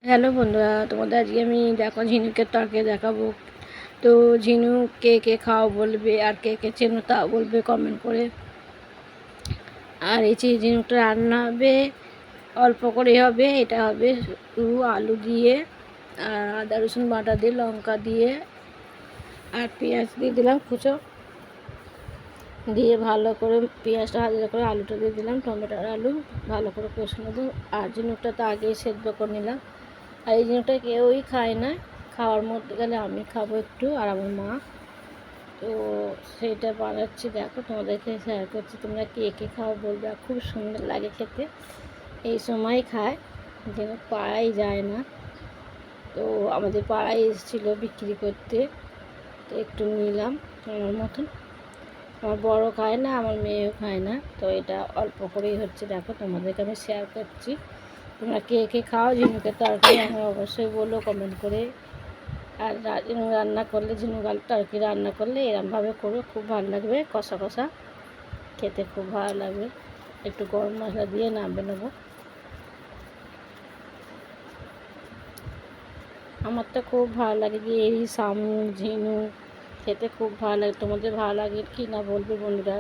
Hello বন্ধুরা, তোমাদের আজকে আমি দেখো ঝিনুকের তরকারি দেখাবো। তো ঝিনুক কে কে খাও বলবে, আর কে কে চেনো তা বলবে কমেন্ট করে। আর এই যে ঝিনুকটা রান্না হবে অল্প করে হবে, এটা হবে শুধু আলু দিয়ে আর আদা রসুন বাটা দিয়ে, লঙ্কা দিয়ে আর পেঁয়াজ দিয়ে দিলাম কুচো, দিয়ে ভালো করে পেঁয়াজটা হালকা করে আলুটা দিয়ে দিলাম, টমেটো আর আলু ভালো করে কষে নেবো। আর ঝিনুকটা তো আগেই সেদ্ধ করে নিলাম। আর এই ঝিনুকটা কেউই খায় না, খাওয়ার মধ্যে গেলে আমি খাবো একটু আর আমার মা। তো সেইটা বানাচ্ছি, দেখো তোমাদেরকে শেয়ার করছি, তোমরা কে কে খাও বলবে। আর খুব সুন্দর লাগে খেতে, এই সময় খায়, ঝিনুক পাড়াই যায় না। তো আমাদের পাড়ায় এসেছিলো বিক্রি করতে, তো একটু নিলাম আমার মতন। আমার বড় খায় না, আমার মেয়েও খায় না, তো এটা অল্প করেই হচ্ছে। দেখো তোমাদেরকে আমি শেয়ার করছি, তোমরা কে কে খাও ঝিনুকের তরকারি আমি অবশ্যই বলো কমেন্ট করে। আর ঝিনুক রান্না করলে, ঝিনুক আলুর তরকারি রান্না করলে এরমভাবে করো, খুব ভালো লাগবে, কষা কষা খেতে খুব ভালো লাগবে। একটু গরম মশলা দিয়ে নামিয়ে নেবো। আমার তো খুব ভালো লাগে যে এই শামুক ঝিনুক খেতে খুব ভালো লাগে। তোমাদের ভালো লাগে কি না বলবে বন্ধুরা।